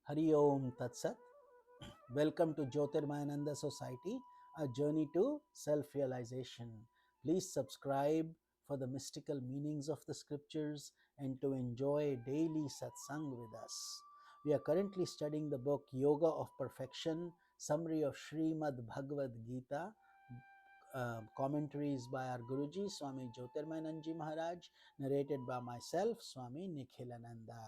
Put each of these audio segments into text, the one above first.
Hari Om Tat Sat. Welcome to Jyotirmayananda Society, a journey to self-realization. Please subscribe for the mystical meanings of the scriptures and to enjoy daily satsang with us. We are currently studying the book Yoga of Perfection, summary of Srimad Bhagavad Gita, commentaries by our Guruji, Swami Jyotirmayananda Maharaj, narrated by myself, Swami Nikhilananda.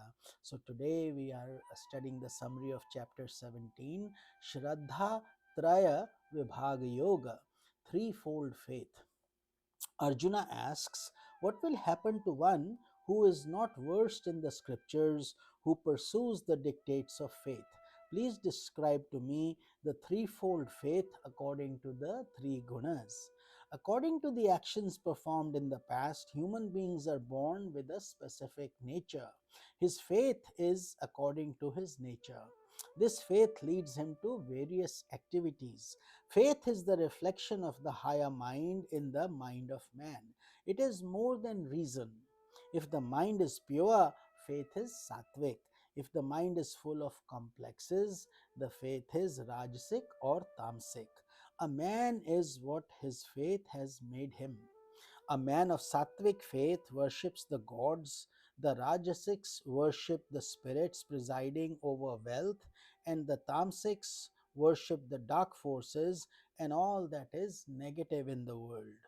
So today we are studying the summary of chapter 17, Shraddha Traya Vibhaga Yoga, threefold faith. Arjuna asks, what will happen to one who is not versed in the scriptures, who pursues the dictates of faith? Please describe to me the threefold faith according to the three gunas. According to the actions performed in the past, human beings are born with a specific nature. His faith is according to his nature. This faith leads him to various activities. Faith is the reflection of the higher mind in the mind of man. It is more than reason. If the mind is pure, faith is sattvic. If the mind is full of complexes, the faith is rajasic or tamasic. A man is what his faith has made him. A man of sattvic faith worships the gods, the Rajasics worship the spirits presiding over wealth, and the Tamasics worship the dark forces and all that is negative in the world.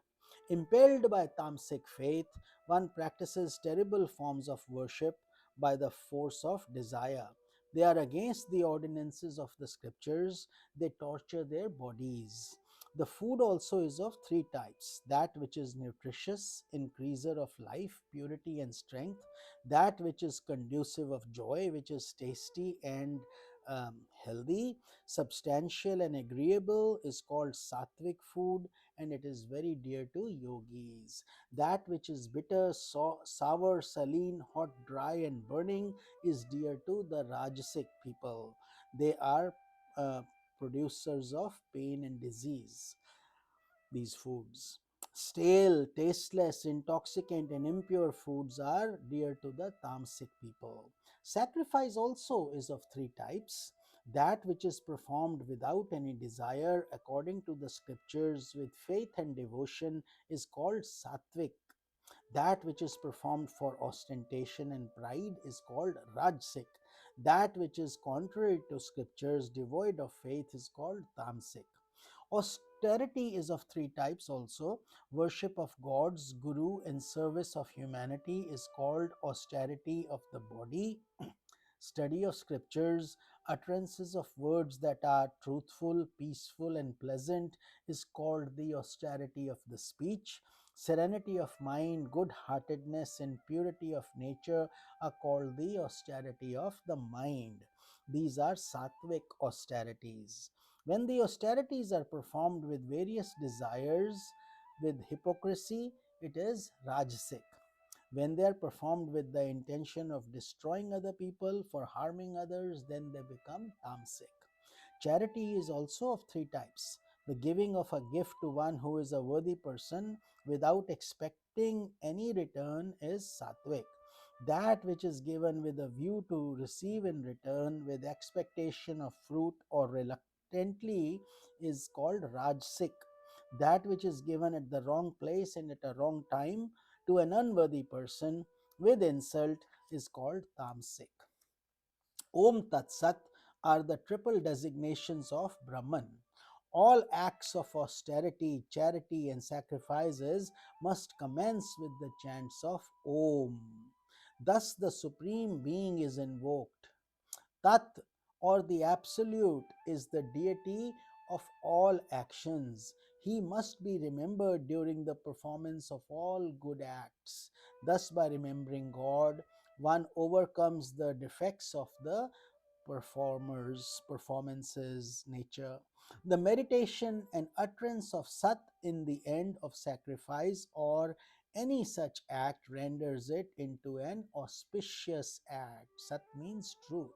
Impelled by Tamasic faith, one practices terrible forms of worship by the force of desire. They are against the ordinances of the scriptures, they torture their bodies. The food also is of three types: that which is nutritious, increaser of life, purity, and strength; that which is conducive of joy, which is tasty and healthy, substantial, and agreeable, is called sattvic food, and it is very dear to yogis. That which is bitter, sour, saline, hot, dry, and burning is dear to the rajasic people. They are uh, producers of pain and disease, these foods. Stale, tasteless, intoxicant, and impure foods are dear to the tamasic people. Sacrifice also is of three types: that which is performed without any desire according to the scriptures with faith and devotion is called sattvic; that which is performed for ostentation and pride is called rajasic; that which is contrary to scriptures, devoid of faith, is called tamasic. Austerity is of three types also. Worship of gods, guru, and service of humanity is called austerity of the body. Study of scriptures, utterances of words that are truthful, peaceful, and pleasant is called the austerity of the speech. Serenity of mind, good heartedness, and purity of nature are called the austerity of the mind. These are sattvic austerities. When the austerities are performed with various desires, with hypocrisy, it is rajasic. When they are performed with the intention of destroying other people, for harming others, then they become tamasic. Charity is also of three types. The giving of a gift to one who is a worthy person without expecting any return is sattvic. That which is given with a view to receive in return with expectation of fruit or reluctantly is called rajasic. That which is given at the wrong place and at a wrong time to an unworthy person with insult is called tamasic. Om Tat Sat are the triple designations of Brahman. All acts of austerity, charity, and sacrifices must commence with the chants of Om. Thus, the Supreme Being is invoked. Tat, or the Absolute, is the deity of all actions. He must be remembered during the performance of all good acts. Thus, by remembering God, one overcomes the defects of the performances, nature. The meditation and utterance of Sat in the end of sacrifice or any such act renders it into an auspicious act. Sat means truth.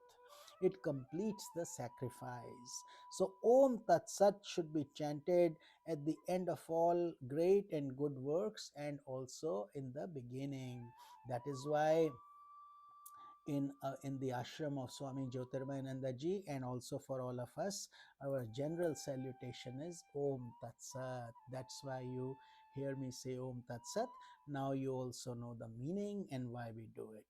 It completes the sacrifice. So, Om Tat Sat should be chanted at the end of all great and good works and also in the beginning. That is why in the ashram of Swami Jyotirmayananda ji, and also for all of us, our general salutation is Om Tat Sat. That's why you hear me say Om Tat Sat. Now you also know the meaning and why we do it.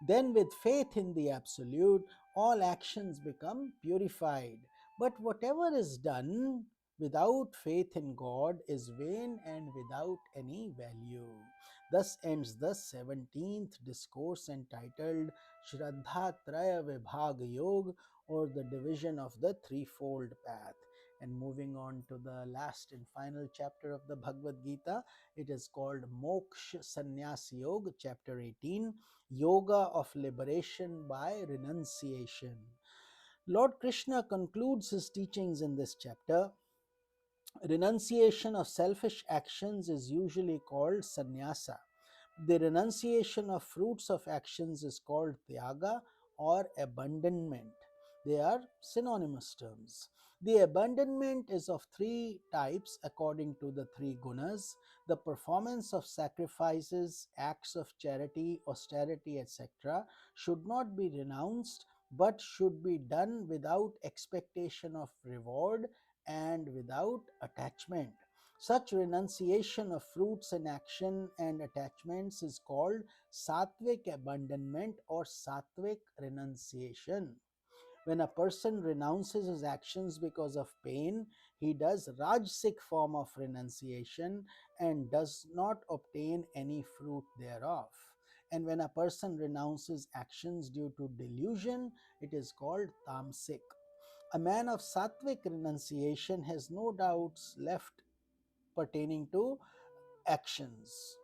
Then, with faith in the Absolute, all actions become purified. But whatever is done without faith in God is vain and without any value. Thus ends the 17th discourse entitled Shraddha Traya Vibhag Yog, or the division of the threefold path. And moving on to the last and final chapter of the Bhagavad Gita, it is called Moksha Sannyas Yoga, chapter 18, Yoga of Liberation by Renunciation. Lord Krishna concludes his teachings in this chapter. Renunciation of selfish actions is usually called sannyasa. The renunciation of fruits of actions is called tyaga or abandonment. They are synonymous terms. The abandonment is of three types according to the three gunas: the performance of sacrifices, acts of charity, austerity, etc., should not be renounced but should be done without expectation of reward and without attachment. Such renunciation of fruits in action and attachments is called sattvic abandonment or sattvic renunciation. When a person renounces his actions because of pain, he does rajasic form of renunciation and does not obtain any fruit thereof. And when a person renounces actions due to delusion, it is called tamasic. A man of sattvic renunciation has no doubts left pertaining to actions.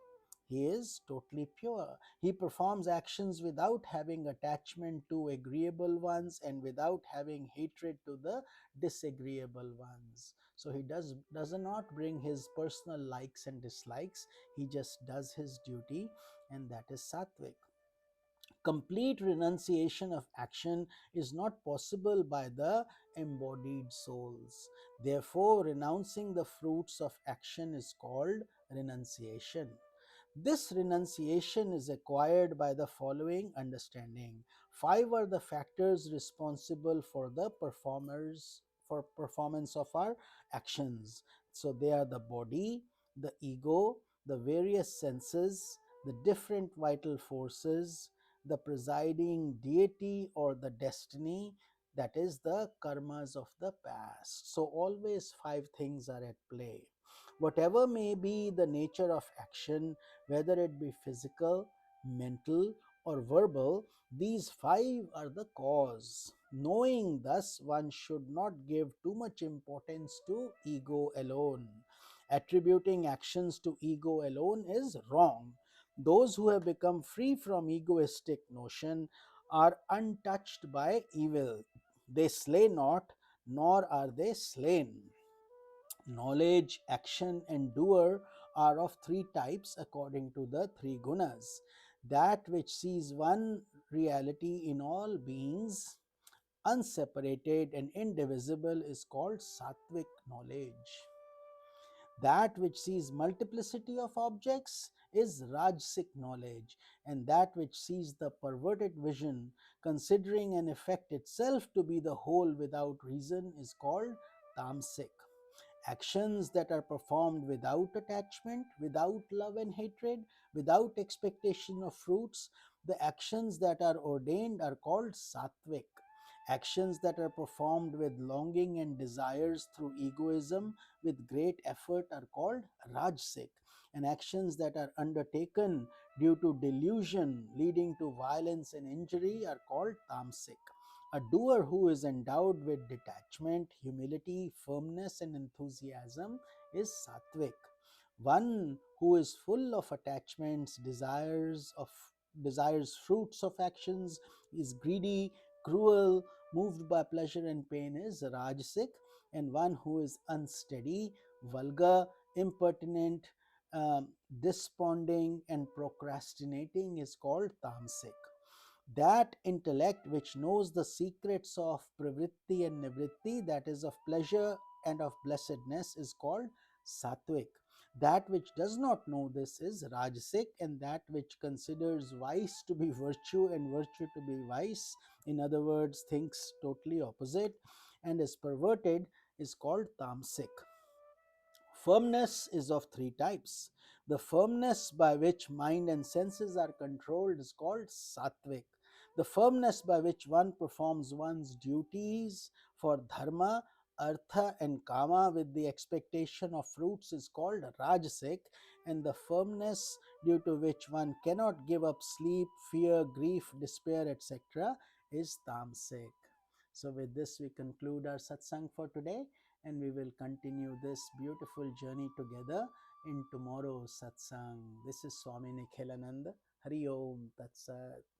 He is totally pure. He performs actions without having attachment to agreeable ones and without having hatred to the disagreeable ones. So he does not bring his personal likes and dislikes. He just does his duty, and that is sattvic. Complete renunciation of action is not possible by the embodied souls. Therefore, renouncing the fruits of action is called renunciation. This renunciation is acquired by the following understanding. Five are the factors responsible for the performance of our actions. So they are the body, the ego, the various senses, the different vital forces, the presiding deity or the destiny, that is the karmas of the past. So always five things are at play. Whatever may be the nature of action, whether it be physical, mental, or verbal, these five are the cause. Knowing thus, one should not give too much importance to ego alone. Attributing actions to ego alone is wrong. Those who have become free from egoistic notion are untouched by evil. They slay not, nor are they slain. Knowledge, action, and doer are of three types according to the three gunas. That which sees one reality in all beings, unseparated and indivisible, is called sattvic knowledge. That which sees multiplicity of objects is rajasic knowledge, and that which sees the perverted vision, considering an effect itself to be the whole without reason, is called tamasic. Actions that are performed without attachment, without love and hatred, without expectation of fruits, the actions that are ordained are called sattvic. Actions that are performed with longing and desires through egoism with great effort are called rajasic. And actions that are undertaken due to delusion leading to violence and injury are called tamasic. A doer who is endowed with detachment, humility, firmness, and enthusiasm is sattvic. One who is full of attachments, desires fruits of actions, is greedy, cruel, moved by pleasure and pain is rajasic, and one who is unsteady, vulgar, impertinent, desponding, and procrastinating is called tamasic. That intellect which knows the secrets of pravritti and nivritti, that is of pleasure and of blessedness, is called sattvic. That which does not know this is rajasic, and that which considers vice to be virtue and virtue to be vice, in other words, thinks totally opposite and is perverted, is called tamasic. Firmness is of three types. The firmness by which mind and senses are controlled is called sattvic. The firmness by which one performs one's duties for dharma, artha, and kama with the expectation of fruits is called rajasic, and the firmness due to which one cannot give up sleep, fear, grief, despair, etc., is tamasic. So, with this, we conclude our satsang for today, and we will continue this beautiful journey together in tomorrow's satsang. This is Swami Nikhilananda. Hari Om Tat Sat.